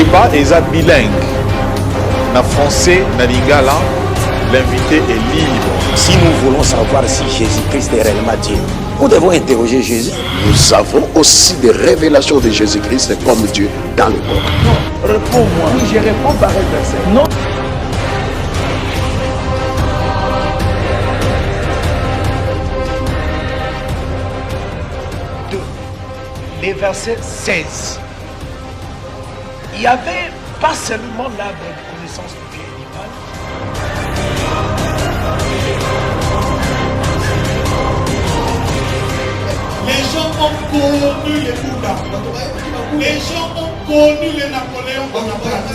débat est bilingue. Na français, na lingala, l'invité est libre. Si nous voulons savoir si Jésus-Christ est réellement Dieu, nous devons interroger Jésus. Nous avons aussi des révélations de Jésus-Christ comme Dieu dans le monde. Non, réponds-moi. Oui, je réponds par un verset. Non. Les versets 16. Il n'y avait pas seulement l'arbre de connaissance du bien et du mal. Les gens ont connu les Bouddha. Les gens ont connu les Napoléons Bonaparte.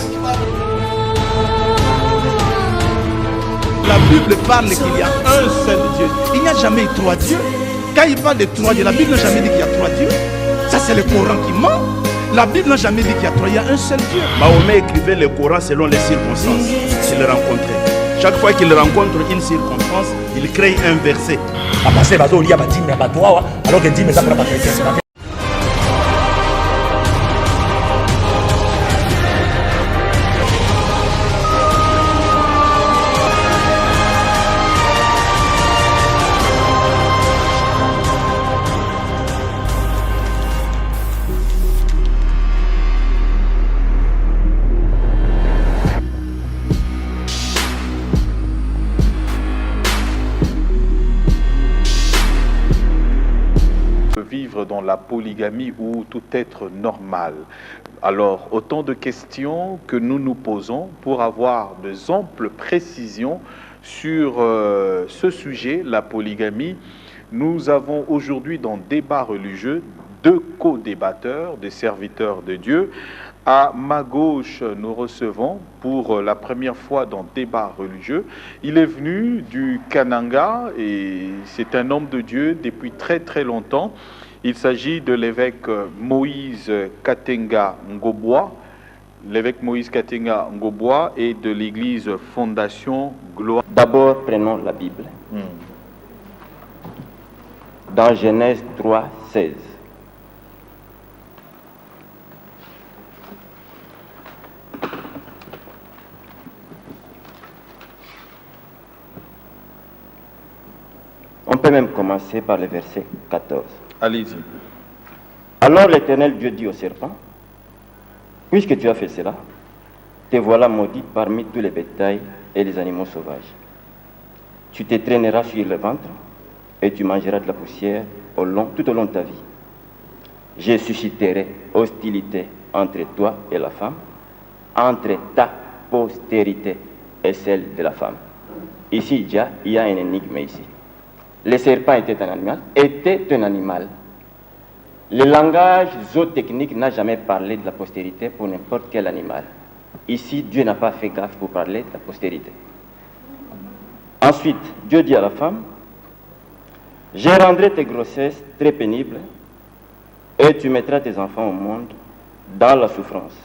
La Bible parle qu'il y a un seul Dieu. Il n'y a jamais eu trois dieux. Quand il parle de trois dieux, la Bible n'a jamais dit qu'il y a trois dieux. Ça, c'est le Coran qui ment. La Bible n'a jamais dit qu'il y a trois, il y a un seul Dieu. Mahomet écrivait le Coran selon les circonstances qu'il rencontrait. Chaque fois qu'il rencontre une circonstance, il crée un verset. Alors que dit, mais ça ne pas chrétien. Vivre dans la polygamie ou tout être normal. Alors, autant de questions que nous nous posons pour avoir de amples précisions sur ce sujet, la polygamie. Nous avons aujourd'hui dans Débat religieux deux co-débatteurs, des serviteurs de Dieu. À ma gauche, nous recevons pour la première fois dans Débat religieux. Il est venu du Kananga et c'est un homme de Dieu depuis très très longtemps. Il s'agit de l'évêque Moïse Katenga Ngobwa, l'évêque Moïse Katenga Ngobwa et de l'église Fondation Gloire. D'abord, prenons la Bible. Dans Genèse 3, 16. On peut même commencer par le verset 14. Allez-y. Alors l'Éternel Dieu dit au serpent, puisque tu as fait cela, te voilà maudit parmi tous les bétails et les animaux sauvages. Tu te traîneras sur le ventre et tu mangeras de la poussière tout au long de ta vie. Je susciterai hostilité entre toi et la femme, entre ta postérité et celle de la femme. Ici, déjà, il y a une énigme ici. Le serpent était un animal. Le langage zootechnique n'a jamais parlé de la postérité pour n'importe quel animal. Ici, Dieu n'a pas fait gaffe pour parler de la postérité. Ensuite, Dieu dit à la femme, je rendrai tes grossesses très pénibles et tu mettras tes enfants au monde dans la souffrance.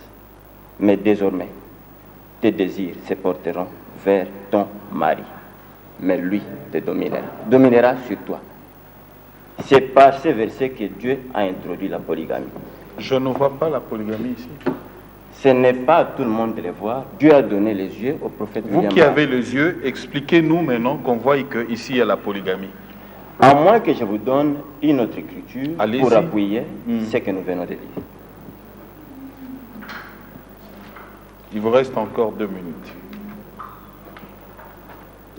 Mais désormais, tes désirs se porteront vers ton mari. Mais lui te dominera sur toi. C'est par ces versets que Dieu a introduit la polygamie. Je ne vois pas la polygamie ici. Ce n'est pas à tout le monde de le voir. Dieu a donné les yeux au prophète Vous William qui Branham. avez les yeux, expliquez-nous maintenant qu'on voit qu'ici il y a la polygamie. À moins que je vous donne une autre écriture Allez-y. pour appuyer ce que nous venons de lire. Il vous reste encore 2 minutes.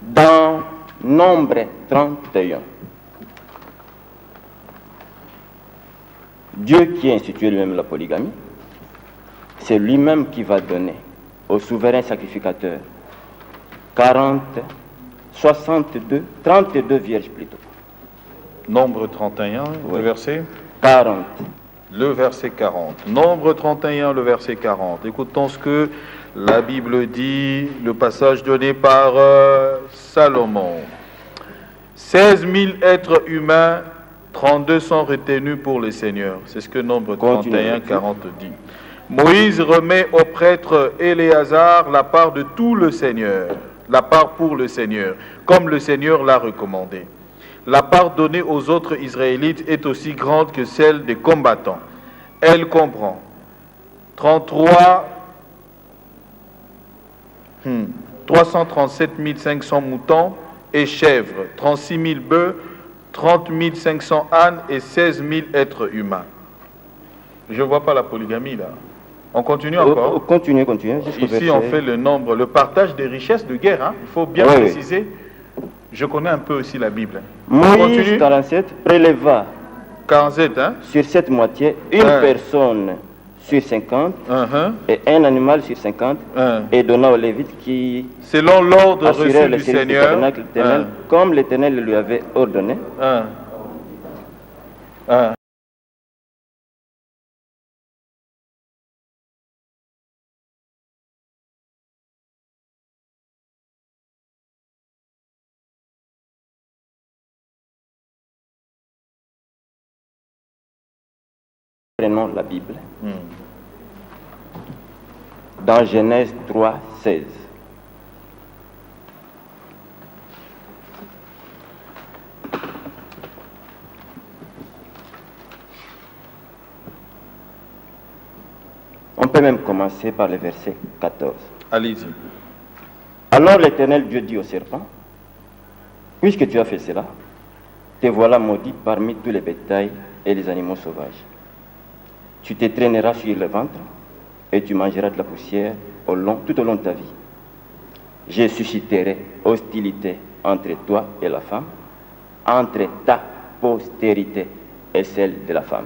Dans Nombre 31, Dieu qui a institué lui-même la polygamie, c'est lui-même qui va donner au souverain sacrificateur 32 vierges plutôt. Nombre 31, Oui. le verset 40. Le verset 40. Nombre 31, le verset 40. Écoutons ce que la Bible dit, le passage donné par Salomon. 16 000 êtres humains, 32 sont retenus pour le Seigneur. C'est ce que Nombre 31, 40 dit. Moïse remet au prêtre Éléazar la part de tout le Seigneur, la part pour le Seigneur, comme le Seigneur l'a recommandé. La part donnée aux autres Israélites est aussi grande que celle des combattants. Elle comprend 33 337 500 moutons et chèvres, 36 000 bœufs, 30 500 ânes et 16 000 êtres humains. Je ne vois pas la polygamie là. On continue encore. Continue. Ici, on fait le nombre, le partage des richesses de guerre. Hein. Il faut bien préciser. Je connais un peu aussi la Bible. Moïse 47 préleva 47, hein? sur cette moitié une personne sur 50 et un animal sur 50 et donna aux Lévites qui selon l'ordre reçu assuraient le du service du Seigneur, tabernacle l'Éternel, comme l'Éternel lui avait ordonné. Prenons la Bible. Dans Genèse 3, 16. On peut même commencer par le verset 14. Allez-y. Alors l'Éternel Dieu dit au serpent, puisque tu as fait cela, te voilà maudit parmi tous les bétails et les animaux sauvages. Tu te traîneras sur le ventre et tu mangeras de la poussière tout au long de ta vie. Je susciterai hostilité entre toi et la femme, entre ta postérité et celle de la femme.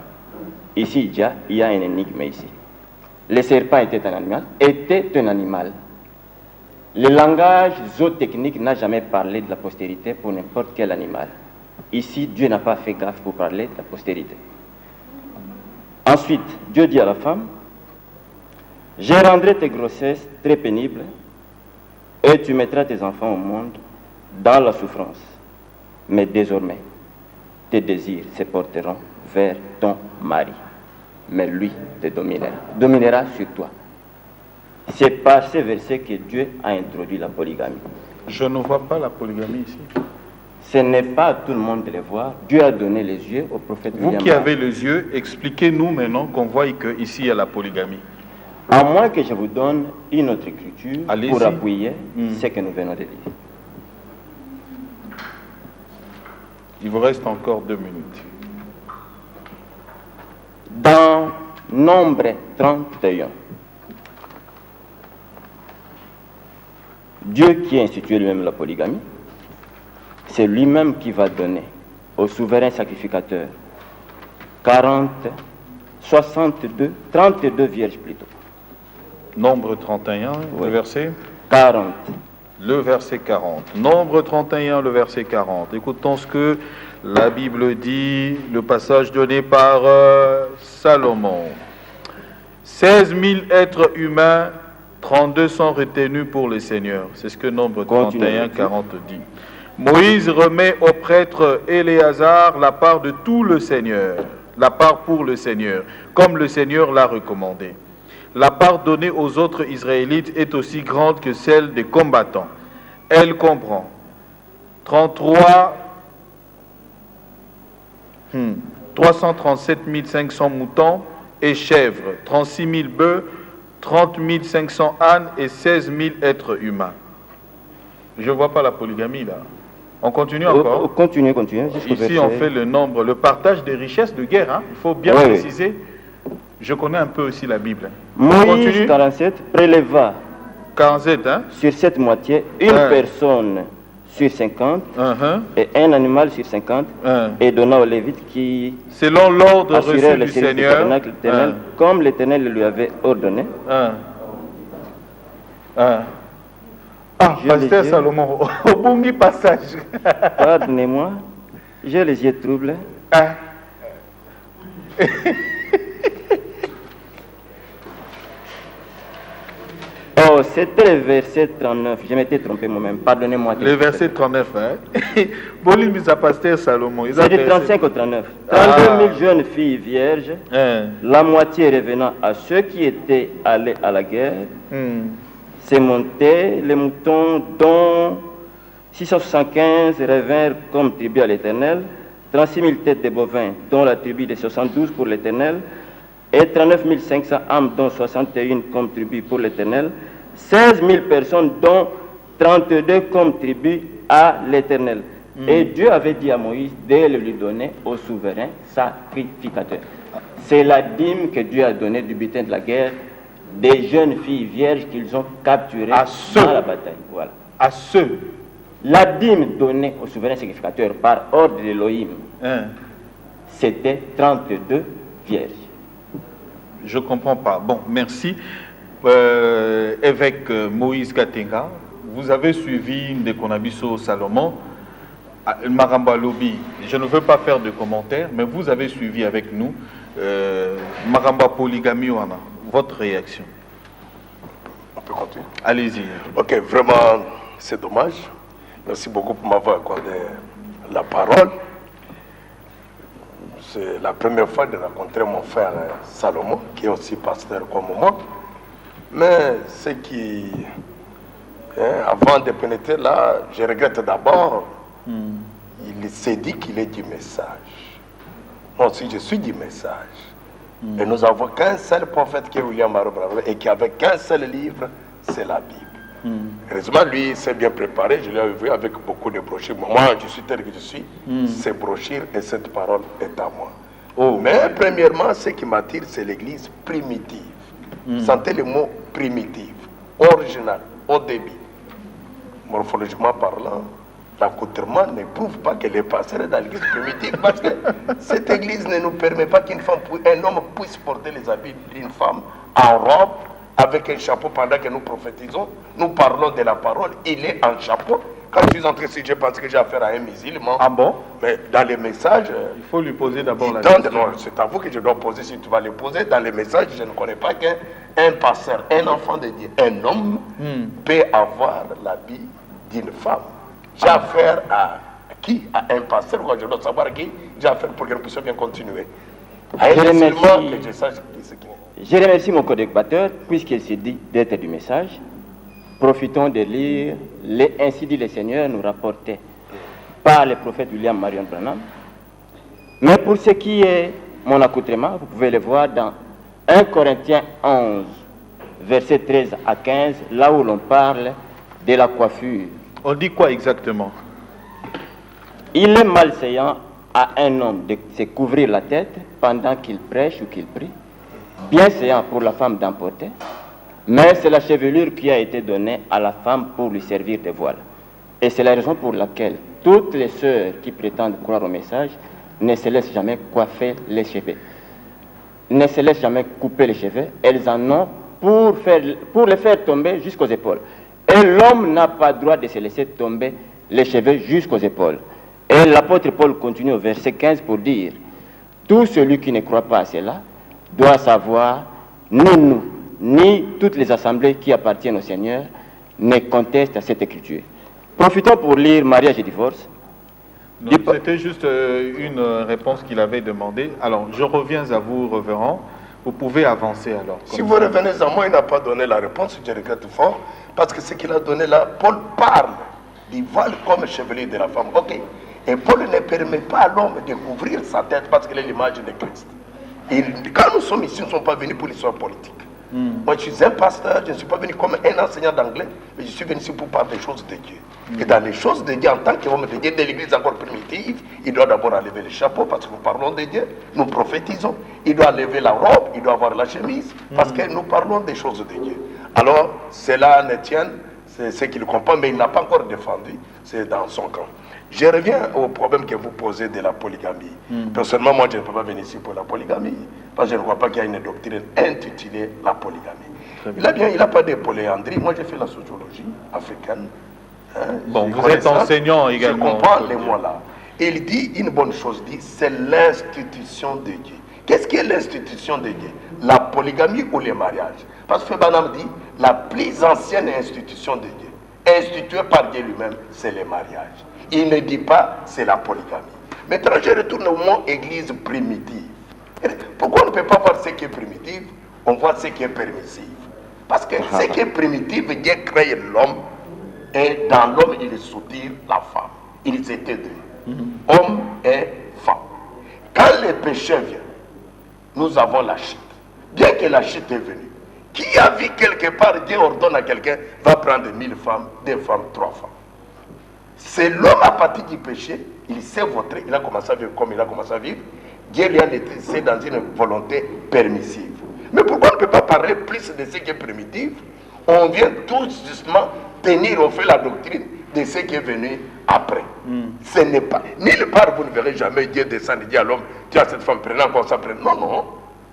Ici, déjà, il y a une énigme ici. Le serpent était un animal. Le langage zootechnique n'a jamais parlé de la postérité pour n'importe quel animal. Ici, Dieu n'a pas fait gaffe pour parler de la postérité. Ensuite, Dieu dit à la femme, je rendrai tes grossesses très pénibles et tu mettras tes enfants au monde dans la souffrance. Mais désormais, tes désirs se porteront vers ton mari. Mais lui te dominera sur toi. C'est par ces versets que Dieu a introduit la polygamie. Je ne vois pas la polygamie ici. Ce n'est pas à tout le monde de les voir. Dieu a donné les yeux au prophète Vous William qui Branham. avez les yeux, expliquez-nous maintenant qu'on voit qu'ici il y a la polygamie. À moins que je vous donne une autre écriture Allez-y. pour appuyer ce que nous venons de dire. Il vous reste encore 2 minutes. Dans Nombre 31, Dieu qui a institué lui-même la polygamie, c'est lui-même qui va donner au souverain sacrificateur 32 vierges plutôt. Nombre 31, le verset 40. Le verset 40. Nombre 31, le verset 40. Écoutons ce que la Bible dit, le passage donné par Salomon. 16 000 êtres humains, 32 sont retenus pour le Seigneur. C'est ce que Nombre 31, 40 dit. Moïse remet au prêtre Éléazar la part de tout le Seigneur, la part pour le Seigneur, comme le Seigneur l'a recommandé. La part donnée aux autres Israélites est aussi grande que celle des combattants. Elle comprend 337 500 moutons et chèvres, 36 000 bœufs, 30 500 ânes et 16 000 êtres humains. Je ne vois pas la polygamie là. On continue encore. Continue. Ici, on fait le nombre, le partage des richesses de guerre. Hein. Il faut bien préciser. Je connais un peu aussi la Bible. Moïse 47 préleva 47, hein? sur cette moitié une personne sur 50 et un animal sur 50 et donna aux Lévites qui selon l'ordre reçu assuraient le du service du Seigneur, tabernacle l'Éternel, comme l'Éternel lui avait ordonné. Pasteur Salomon, au bon passage. Pardonnez-moi, j'ai les yeux troubles. Oh, c'était le verset 39. Je m'étais trompé moi-même. Pardonnez-moi. Le verset 39, hein? Bon, il mis à Pasteur Salomon. C'est du 35 au 39. 32 000 jeunes filles vierges, la moitié revenant à ceux qui étaient allés à la guerre. C'est monté, les moutons dont 675 revinrent comme tribu à l'Éternel, 36 000 têtes de bovins dont la tribu de 72 pour l'Éternel, et 39 500 âmes dont 61 comme tribu pour l'Éternel, 16 000 personnes, dont 32 comme tribu à l'Éternel. Et Dieu avait dit à Moïse de le lui donner au souverain sacrificateur. C'est la dîme que Dieu a donnée du butin de la guerre des jeunes filles vierges qu'ils ont capturées dans la bataille. Voilà. À ceux. La dîme donnée au souverain sacrificateur par ordre d'Élohim, c'était 32 vierges. Je ne comprends pas. Bon, merci. Évêque Moïse Katenga, vous avez suivi Ndekonabiso Salomon. Maramba Lobi, je ne veux pas faire de commentaires, mais vous avez suivi avec nous Maramba Polygamie Wana. Votre réaction? On peut continuer. Allez-y. Ok, vraiment, c'est dommage. Merci beaucoup pour m'avoir accordé la parole. C'est la première fois de rencontrer mon frère Salomon, qui est aussi pasteur comme moi. Mais ce qui, avant de pénétrer là, je regrette d'abord, il s'est dit qu'il est du message. Moi aussi, je suis du message. Et nous n'avons qu'un seul prophète qui est William Marobravo et qui avait qu'un seul livre, c'est la Bible. Heureusement, lui, il s'est bien préparé. Je l'ai vu avec beaucoup de brochures. Moi, je suis tel que je suis. Ces brochures et cette parole est à moi. Mais premièrement, ce qui m'attire, c'est l'église primitive. Sentez le mot primitive, original, au début. Morphologiquement parlant, l'accoutrement ne prouve pas que les pasteurs sont dans l'église primitive, parce que cette église ne nous permet pas qu'un homme puisse porter les habits d'une femme en robe, avec un chapeau pendant que nous prophétisons. Nous parlons de la parole, il est en chapeau. Quand je suis entré ici, je pense que j'ai affaire à un musulman. Ah bon? Mais dans les messages... Il faut lui poser d'abord la question. Non, c'est à vous que je dois poser si tu vas le poser. Dans les messages, je ne connais pas qu'un pasteur, un enfant de Dieu, un homme peut avoir l'habit d'une femme. J'ai affaire à qui? À un pasteur, je dois savoir qui j'ai affaire pour que nous puissions bien continuer. À un musulman, que je sache ce qui est. Je remercie mon co-débatteur, puisqu'il s'est dit d'être du message. Profitons de lire Ainsi dit le Seigneur, nous rapporté par le prophète William Marion Branham. Mais pour ce qui est mon accoutrement, vous pouvez le voir dans 1 Corinthiens 11, versets 13 à 15, là où l'on parle de la coiffure. On dit quoi exactement? Il est malséant à un homme de se couvrir la tête pendant qu'il prêche ou qu'il prie, bien séant pour la femme d'emporter, mais c'est la chevelure qui a été donnée à la femme pour lui servir de voile. Et c'est la raison pour laquelle toutes les sœurs qui prétendent croire au message ne se laissent jamais coiffer les cheveux, ne se laissent jamais couper les cheveux. Elles en ont pour les faire tomber jusqu'aux épaules. Et l'homme n'a pas le droit de se laisser tomber les cheveux jusqu'aux épaules. Et l'apôtre Paul continue au verset 15 pour dire: tout celui qui ne croit pas à cela doit savoir, ni nous, ni toutes les assemblées qui appartiennent au Seigneur ne contestent à cette écriture. Profitons pour lire Mariage et divorce. C'était juste une réponse qu'il avait demandée. Alors, je reviens à vous, révérend. Vous pouvez avancer alors. Si vous revenez à moi, il n'a pas donné la réponse, je regrette fort, parce que ce qu'il a donné là, Paul parle du voile comme chevelure de la femme. Ok. Et Paul ne permet pas à l'homme de couvrir sa tête parce qu'il est l'image de Christ. Et quand nous sommes ici, nous ne sommes pas venus pour l'histoire politique. Moi, je suis un pasteur, je ne suis pas venu comme un enseignant d'anglais, mais je suis venu ici pour parler des choses de Dieu. Et dans les choses de Dieu, en tant qu'homme de Dieu, de l'église encore primitive, il doit d'abord enlever le chapeau parce que nous parlons de Dieu, nous prophétisons. Il doit enlever la robe, il doit avoir la chemise parce que nous parlons des choses de Dieu. Alors, cela ne tient, c'est ce qu'il comprend, mais il n'a pas encore défendu, c'est dans son camp. Je reviens au problème que vous posez de la polygamie. Personnellement, moi, je ne peux pas venir ici pour la polygamie, parce que je ne crois pas qu'il y a une doctrine intitulée la polygamie. Il n'a pas de polyandrie. Moi, j'ai fait la sociologie africaine. Bon, vous êtes enseignant également. Je comprends les mots là. Il dit une bonne chose, c'est l'institution de Dieu. Qu'est-ce qui est l'institution de Dieu? La polygamie ou le mariage? Parce que Banam dit, la plus ancienne institution de Dieu, instituée par Dieu lui-même, c'est le mariage. Il ne dit pas c'est la polygamie. Maintenant, je retourne au mot église primitive. Pourquoi on ne peut pas voir ce qui est primitif? On voit ce qui est permissif. Parce que ce qui est primitif, Dieu crée l'homme et dans l'homme, il soutire la femme. Ils étaient deux, homme et femme. Quand le péché vient, nous avons la chute. Bien que la chute est venue, Qui a vu quelque part, Dieu ordonne à quelqu'un, va prendre 1000 femmes, 2 femmes, 3 femmes. C'est l'homme à partir du péché, il s'est vautré, il a commencé à vivre comme il a commencé à vivre. Dieu lui a laissé dans une volonté permissive. Mais pourquoi on ne peut pas parler plus de ce qui est primitif? On vient tout justement tenir au fait la doctrine de ce qui est venu après. Ce n'est pas, nulle part vous ne verrez jamais Dieu descendre et dire à l'homme, tu as cette femme, prenant comme ça, prenant. Non, non.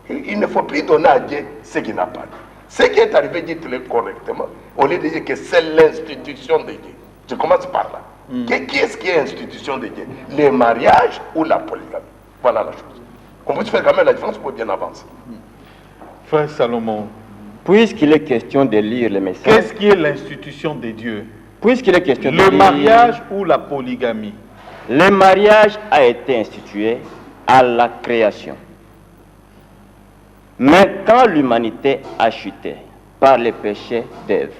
Il ne faut plus donner à Dieu ce qu'il n'a pas dit. Ce qui est arrivé, dites-le correctement, au lieu de dire que c'est l'institution de Dieu. Je commence par là. Qui est-ce qui est institution de Dieu? Le mariage ou la polygamie? Voilà la chose. On peut faire quand même la différence pour bien avancer. Frère Salomon, puisqu'il est question de lire les messages... qu'est-ce qui est l'institution de Dieu? Puisqu'il est question de Le lire... mariage ou la polygamie? Le mariage a été institué à la création. Mais quand l'humanité a chuté par les péchés d'Ève,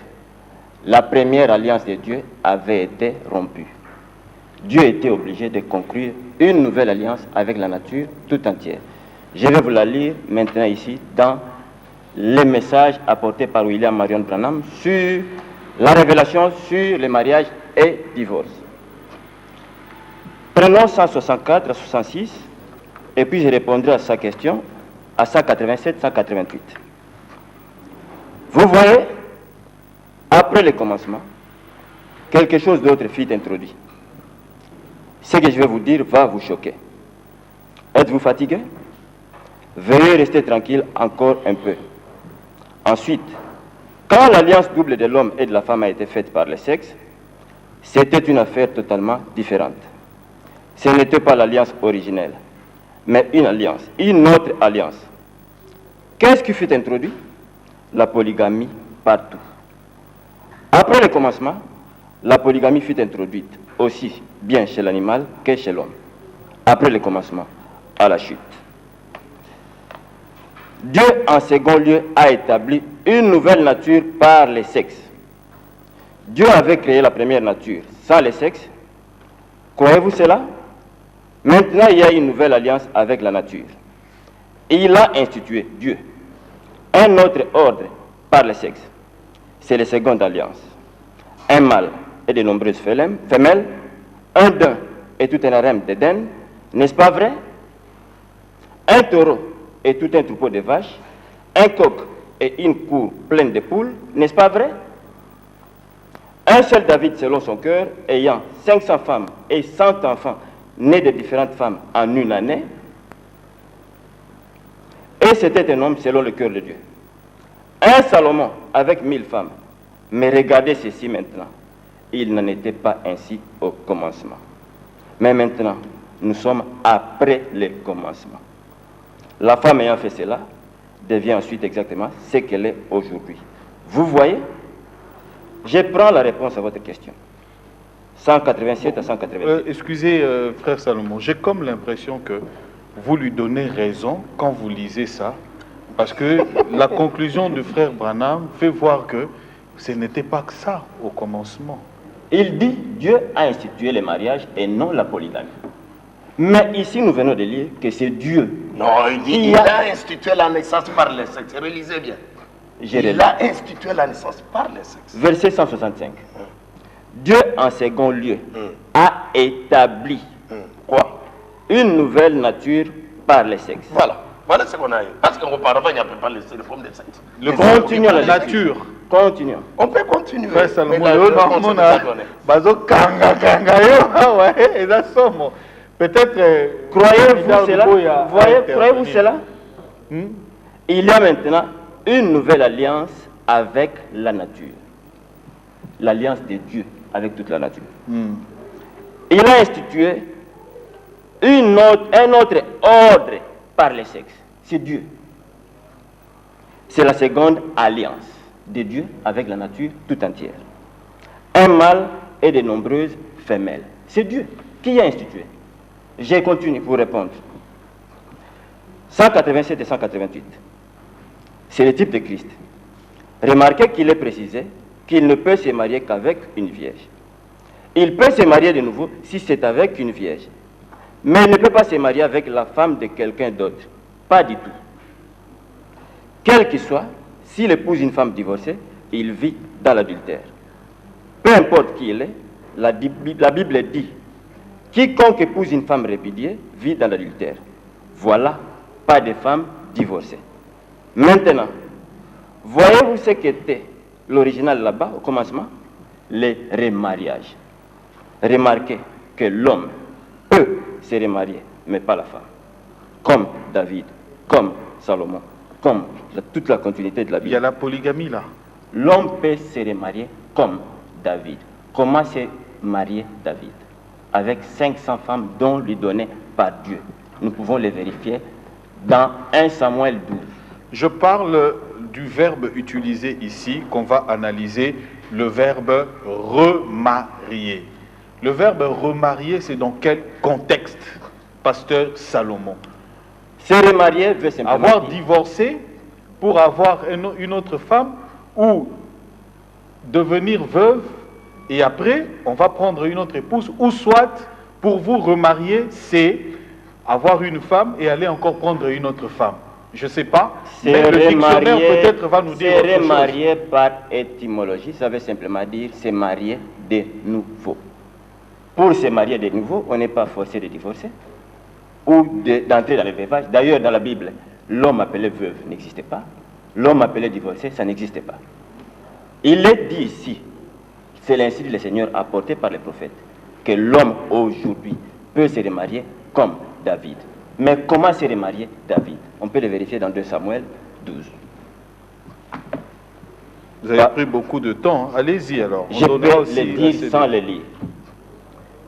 la première alliance de Dieu avait été rompue. Dieu était obligé de conclure une nouvelle alliance avec la nature tout entière. Je vais vous la lire maintenant ici dans les messages apportés par William Marion Branham sur la révélation sur le mariage et divorce. Prenons 164 à 66 et puis je répondrai à sa question à 187, 188. Vous voyez, après le commencement, quelque chose d'autre fut introduit. Ce que je vais vous dire va vous choquer. Êtes-vous fatigué? Veuillez rester tranquille encore un peu. Ensuite, quand l'alliance double de l'homme et de la femme a été faite par le sexe, c'était une affaire totalement différente. Ce n'était pas l'alliance originelle, mais une alliance, une autre alliance. Qu'est-ce qui fut introduit? La polygamie partout. Après le commencement, la polygamie fut introduite aussi bien chez l'animal que chez l'homme. Après le commencement, à la chute. Dieu, en second lieu, a établi une nouvelle nature par les sexes. Dieu avait créé la première nature sans les sexes. Croyez-vous cela? Maintenant, il y a une nouvelle alliance avec la nature. Et il a institué, Dieu, un autre ordre par les sexes. C'est la seconde alliance. Un mâle et de nombreuses femelles, un daim et tout un harem d'Éden, n'est-ce pas vrai? Un taureau et tout un troupeau de vaches, un coq et une cour pleine de poules, n'est-ce pas vrai? Un seul David selon son cœur, ayant 500 femmes et 100 enfants, nés de différentes femmes en une année, et c'était un homme selon le cœur de Dieu. Un Salomon avec 1000 femmes. Mais regardez ceci maintenant. Il n'en était pas ainsi au commencement. Mais maintenant, nous sommes après le commencement. La femme ayant fait cela, devient ensuite exactement ce qu'elle est aujourd'hui. Vous voyez? Je prends la réponse à votre question. 187 à 188. Excusez, frère Salomon, j'ai comme l'impression que vous lui donnez raison quand vous lisez ça, parce que la conclusion du frère Branham fait voir que ce n'était pas que ça au commencement. Il dit Dieu a institué le mariage et non la polygamie. Mais ici, nous venons de lire que c'est Dieu. Non, il dit il a institué la naissance par les sexes. Relisez bien. Il a institué la naissance par les sexes. Verset 165. Dieu, en second lieu, a établi quoi? Une nouvelle nature par les sexes. Voilà. Voilà ce qu'on a eu. Parce qu'auparavant, il n'y avait pas les formes des sexes. Continuons la nature. Continuons. On peut continuer. Peut-être. Croyez-vous cela? Croyez-vous cela? Il y a maintenant une nouvelle alliance avec la nature. L'alliance de Dieu avec toute la nature. Il a institué un autre ordre par les sexes. C'est Dieu. C'est la seconde alliance de Dieu avec la nature tout entière. Un mâle et de nombreuses femelles. C'est Dieu qui a institué. Je continue pour répondre. 187 et 188. C'est le type de Christ. Remarquez qu'il est précisé qu'il ne peut se marier qu'avec une vierge. Il peut se marier de nouveau si c'est avec une vierge. Mais il ne peut pas se marier avec la femme de quelqu'un d'autre. Pas du tout. Quel qu'il soit, S'il épouse une femme divorcée, il vit dans l'adultère. Peu importe qui il est, la Bible dit, quiconque épouse une femme répudiée vit dans l'adultère. Voilà, pas de femmes divorcées. Maintenant, voyez-vous ce qu'était l'original là-bas, au commencement? Les remariages. Remarquez que l'homme peut se remarier, mais pas la femme. Comme David, comme Salomon, comme toute la continuité de la Bible. Il y a la polygamie là. L'homme peut se remarier comme David. Comment s'est marié David? Avec 500 femmes dont lui données par Dieu. Nous pouvons les vérifier dans 1 Samuel 12. Je parle du verbe utilisé ici, qu'on va analyser, le verbe remarier. Le verbe remarier, c'est dans quel contexte, pasteur Salomon? Se remarier veut simplement avoir dire... divorcé pour avoir une autre femme, ou devenir veuve et après on va prendre une autre épouse, ou soit pour vous remarier, c'est avoir une femme et aller encore prendre une autre femme. Je ne sais pas, mais le dictionnaire peut-être va nous dire autre chose. Se remarier par étymologie, ça veut simplement dire se marier de nouveau. Pour se marier de nouveau, on n'est pas forcé de divorcer ou d'entrer dans le veuvage. D'ailleurs, dans la Bible, l'homme appelé veuve n'existait pas. L'homme appelé divorcé, ça n'existait pas. Il est dit ici, c'est l'incite le Seigneur apporté par les prophètes, que l'homme aujourd'hui peut se remarier comme David. Mais comment se remarier David? On peut le vérifier dans 2 Samuel 12. Vous avez pris beaucoup de temps, hein? Allez-y alors. Je peux le dire sans le lire.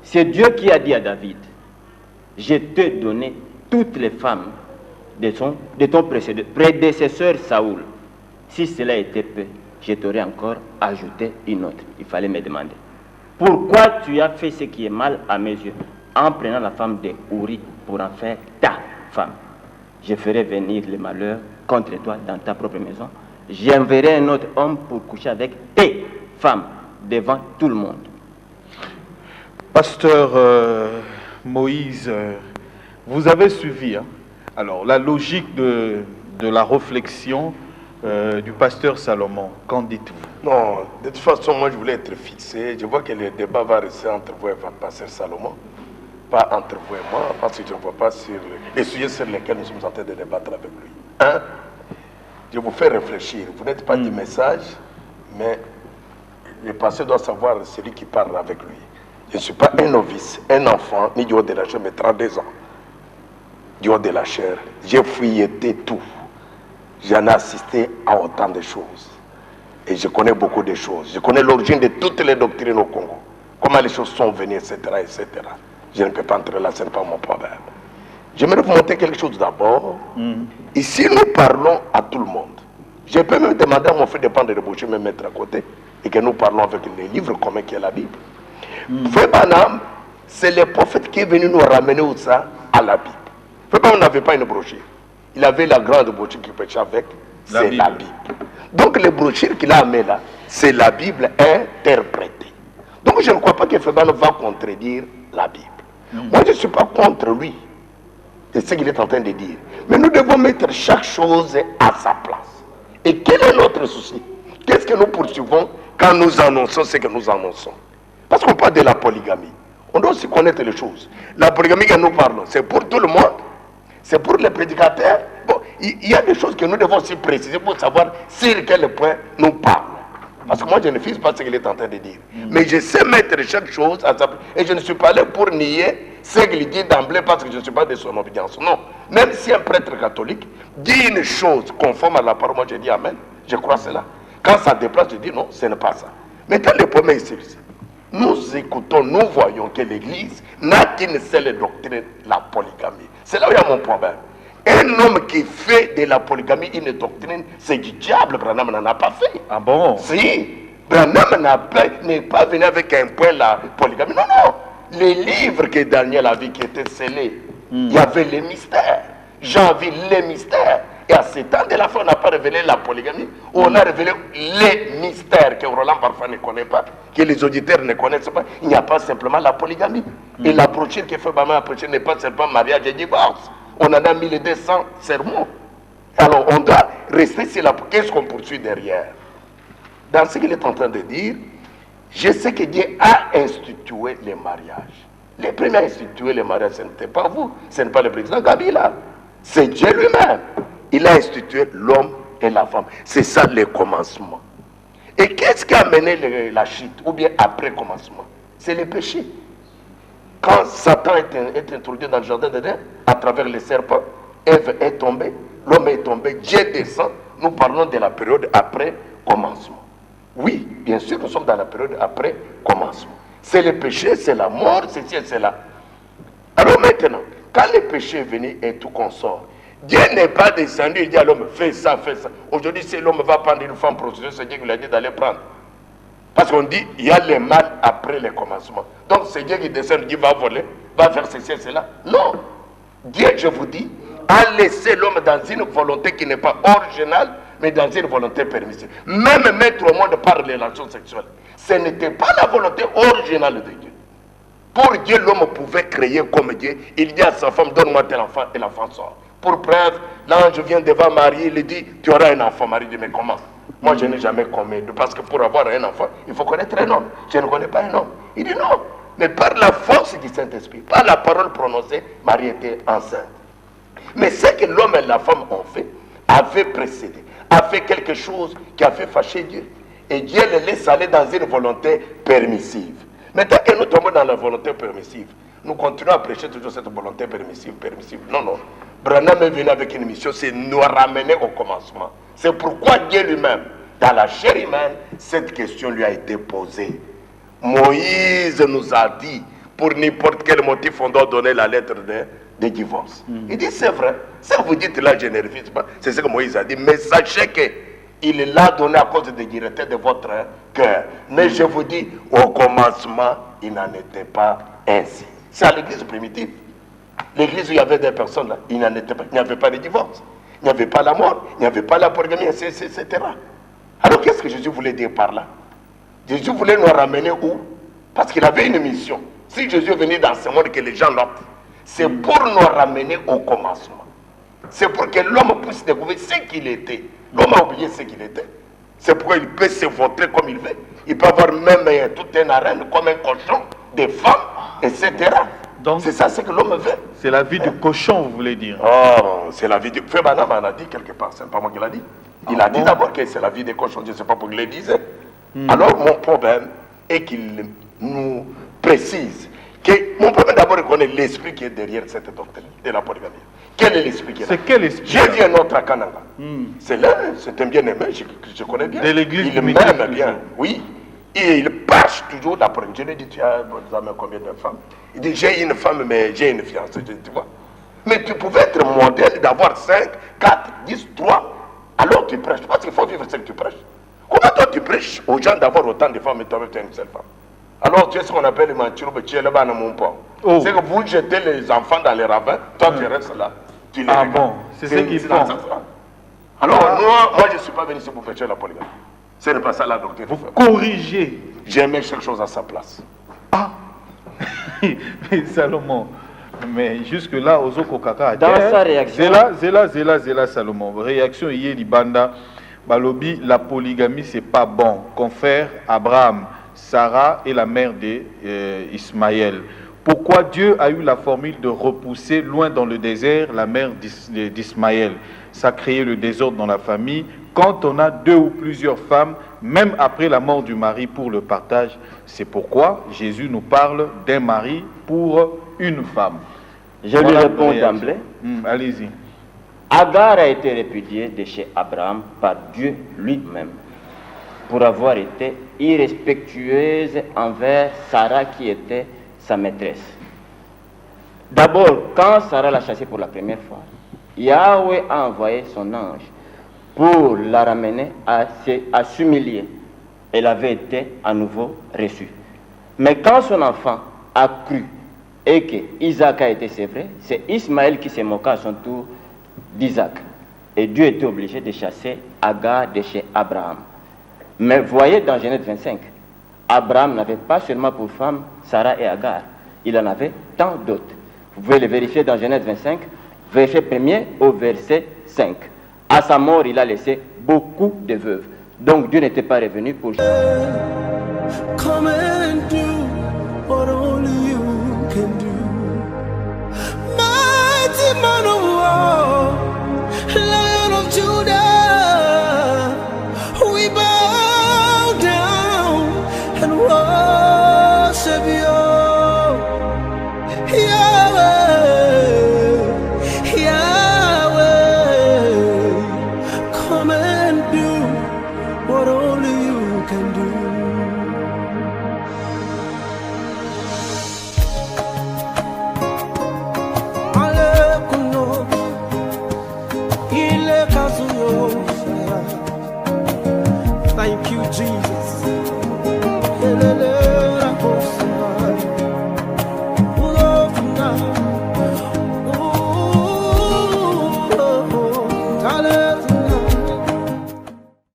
C'est Dieu qui a dit à David, je t'ai donné toutes les femmes de ton prédécesseur Saoul. Si cela était peu, je t'aurais encore ajouté une autre. Il fallait me demander, pourquoi tu as fait ce qui est mal à mes yeux en prenant la femme de Uri pour en faire ta femme? Je ferai venir le malheur contre toi dans ta propre maison. J'enverrai un autre homme pour coucher avec tes femmes devant tout le monde. Pasteur Moïse, vous avez suivi, hein? Alors, la logique de la réflexion du pasteur Salomon, qu'en dites-vous? Non, de toute façon, moi je voulais être fixé. Je vois que le débat va rester entre vous et le pasteur Salomon, pas entre vous et moi, parce que je ne vois pas sur les sujets sur lesquels nous sommes en train de débattre avec lui. Hein? Je vous fais réfléchir. Vous n'êtes pas du message, mais le pasteur doit savoir celui qui parle avec lui. Je ne suis pas un novice, un enfant, ni du haut de la chair, mais 32 ans. Du haut de la chair, j'ai fouilleté tout. J'en ai assisté à autant de choses. Et je connais beaucoup de choses. Je connais l'origine de toutes les doctrines au Congo. Comment les choses sont venues, etc., etc. Je ne peux pas entrer là, ce n'est pas mon problème. J'aimerais vous montrer quelque chose d'abord. Ici, nous parlons à tout le monde. Je peux même demander à mon frère de prendre le boucher, me mettre à côté, et que nous parlons avec les livres communs qui est la Bible. Frère Banham, c'est le prophète qui est venu nous ramener où ça? À la Bible. Frère Banham n'avait pas une brochure. Il avait la grande brochure qu'il pêchait avec, c'est la Bible. Donc les brochures qu'il a amenées là, c'est la Bible interprétée. Donc je ne crois pas que Frère Banham va contredire la Bible. Moi je ne suis pas contre lui. C'est ce qu'il est en train de dire. Mais nous devons mettre chaque chose à sa place. Et quel est notre souci? Qu'est-ce que nous poursuivons quand nous annonçons ce que nous annonçons? Parce qu'on parle de la polygamie. On doit aussi connaître les choses. La polygamie que nous parlons, c'est pour tout le monde. C'est pour les prédicateurs. Bon, il y a des choses que nous devons aussi préciser pour savoir sur quel point nous parlons. Parce que moi, je ne fixe pas ce qu'il est en train de dire. Mais je sais mettre chaque chose à sa place. Et je ne suis pas là pour nier ce qu'il dit d'emblée parce que je ne suis pas de son obédience. Non. Même si un prêtre catholique dit une chose conforme à la parole, moi je dis amen. Je crois cela. Quand ça déplace, je dis non, ce n'est pas ça. Maintenant, le problème est celui-ci. Nous écoutons, nous voyons que l'Église n'a qu'une seule doctrine, la polygamie. C'est là où il y a mon problème. Un homme qui fait de la polygamie une doctrine, c'est du diable. Branham n'en a pas fait. Ah bon? Si. Branham n'est pas venu avec un point la polygamie. Non, non. Les livres que Daniel a vu qui étaient scellés, il y avait les mystères. Jean a vu les mystères. Et à ce temps de la fin, on n'a pas révélé la polygamie. On a révélé les mystères que Roland parfois ne connaît pas, que les auditeurs ne connaissent pas. Il n'y a pas simplement la polygamie. Et la brochure que fait Bama approcher n'est pas simplement mariage et divorce. On en a 1200 sermons. Alors on doit rester sur la... Qu'est-ce qu'on poursuit derrière? Dans ce qu'il est en train de dire, je sais que Dieu a institué les mariages. Les premiers à instituer les mariages, ce n'était pas vous, ce n'est pas le président Kabila. C'est Dieu lui-même. Il a institué l'homme et la femme. C'est ça le commencement. Et qu'est-ce qui a mené la chute, ou bien après commencement? C'est le péché. Quand Satan est introduit dans le jardin d'Éden, à travers les serpents, Ève est tombée, l'homme est tombé, Dieu descend. Nous parlons de la période après commencement. Oui, bien sûr, nous sommes dans la période après commencement. C'est le péché, c'est la mort, c'est ci et c'est là. Alors maintenant, quand le péché est venu et tout consort, Dieu n'est pas descendu, il dit à l'homme, fais ça, fais ça. Aujourd'hui, si l'homme va prendre une femme prostituée, c'est Dieu qui lui a dit d'aller prendre. Parce qu'on dit, il y a le mal après le commencement. Donc c'est Dieu qui descend, il dit, va voler, va faire ceci et cela. Non. Dieu, je vous dis, a laissé l'homme dans une volonté qui n'est pas originale, mais dans une volonté permissive. Même mettre au monde par les relations sexuelles, ce n'était pas la volonté originale de Dieu. Pour Dieu, l'homme pouvait créer comme Dieu. Il dit à sa femme, donne-moi tel enfant, et l'enfant sort. Pour preuve, l'ange vient devant Marie, il dit, tu auras un enfant. Marie dit, mais comment? Moi, je n'ai jamais commis. Parce que pour avoir un enfant, il faut connaître un homme. Je ne connais pas un homme. Il dit non. Mais par la force du Saint-Esprit, par la parole prononcée, Marie était enceinte. Mais ce que l'homme et la femme ont fait, avait précédé, a fait quelque chose qui a fait fâcher Dieu. Et Dieu les laisse aller dans une volonté permissive. Mais tant que nous tombons dans la volonté permissive, nous continuons à prêcher toujours cette volonté permissive. Non, non. Branham est venu avec une mission, c'est nous ramener au commencement. C'est pourquoi Dieu lui-même, dans la chair humaine, cette question lui a été posée. Moïse nous a dit, pour n'importe quel motif, on doit donner la lettre de divorce. Il dit, c'est vrai. Ça vous dites là, je ne refuse pas. C'est ce que Moïse a dit. Mais sachez qu'il l'a donné à cause de dureté de votre cœur. Mais je vous dis, au commencement, il n'en était pas ainsi. C'est à l'église primitive. L'église où il y avait des personnes là, il n'y avait pas de divorce. Il n'y avait pas la mort, il n'y avait pas la polygamie, etc. Alors qu'est-ce que Jésus voulait dire par là? Jésus voulait nous ramener où? Parce qu'il avait une mission. Si Jésus est venu dans ce monde que les gens l'ont, c'est pour nous ramener au commencement. C'est pour que l'homme puisse découvrir ce qu'il était. L'homme a oublié ce qu'il était. C'est pourquoi il peut se vautrer comme il veut. Il peut avoir même tout un arène comme un cochon, des femmes, etc. Donc, c'est ça ce que l'homme veut. C'est la vie du cochon, vous voulez dire? Oh, c'est la vie du... Frère Banam en a dit quelque part, c'est pas moi qui l'a dit. Il a dit d'abord que c'est la vie des cochons, je ne sais pas pourquoi il le disait. Alors mon problème est qu'il nous précise que mon problème d'abord est qu'on ait l'esprit qui est derrière cette doctrine de la polygamie. Quel est l'esprit qui est là? C'est quel esprit? J'ai vu un autre à Kananga. C'est là, c'est un bien-aimé, je connais bien. De l'église. Il m'aime bien, oui. Et il pâche toujours la polygamie. Je lui ai dit, tu as combien de femmes? Il dit, j'ai une femme, mais j'ai une fiancée. Je dis, tu vois. Mais tu pouvais être modèle d'avoir 5, 4, 10, 3. Alors tu prêches. Parce qu'il faut vivre ce que tu prêches. Comment toi tu prêches aux gens d'avoir autant de femmes et toi-même tu as une seule femme? Alors tu es ce qu'on appelle le manchiro, tu es là-bas dans mon pont. C'est que vous jetez les enfants dans les ravins, toi tu restes là. Tu les regardes. Bon, c'est ce qu'ils font. Alors moi je ne suis pas venu ici pour prêcher la polygamie. Ce n'est pas ça la doctrine. Vous corrigez. J'aimais chaque chose à sa place. Ah Salomon. Mais jusque-là, Ozoko Kaka. Dans sa réaction. Zéla, Salomon. Réaction, hier, Libanda. Balobi, la polygamie, c'est pas bon. Confère Abraham, Sarah est la mère d'Ismaël. Pourquoi Dieu a eu la formule de repousser loin dans le désert la mère d'Ismaël? Ça a créé le désordre dans la famille. Quand on a 2 ou plusieurs femmes, même après la mort du mari pour le partage, c'est pourquoi Jésus nous parle d'un mari pour une femme. Je lui réponds d'emblée. Allez-y. Agar a été répudiée de chez Abraham par Dieu lui-même pour avoir été irrespectueuse envers Sarah qui était sa maîtresse. D'abord, quand Sarah l'a chassée pour la première fois, Yahweh a envoyé son ange pour la ramener à s'humilier. Elle avait été à nouveau reçue. Mais quand son enfant a cru et que Isaac a été sévré, c'est Ismaël qui s'est moqué à son tour d'Isaac. Et Dieu était obligé de chasser Agar de chez Abraham. Mais voyez dans Genèse 25, Abraham n'avait pas seulement pour femme Sarah et Agar, il en avait tant d'autres. Vous pouvez le vérifier dans Genèse 25, verset 1er au verset 5. À sa mort, il a laissé beaucoup de veuves. Donc Dieu n'était pas revenu pour... Come and do what only you can do. Mighty man of war, Lion of Judah, we bow down and worship you. Yahweh, Yahweh, come and do what only you can do. Thank you, Jesus. Hallelujah.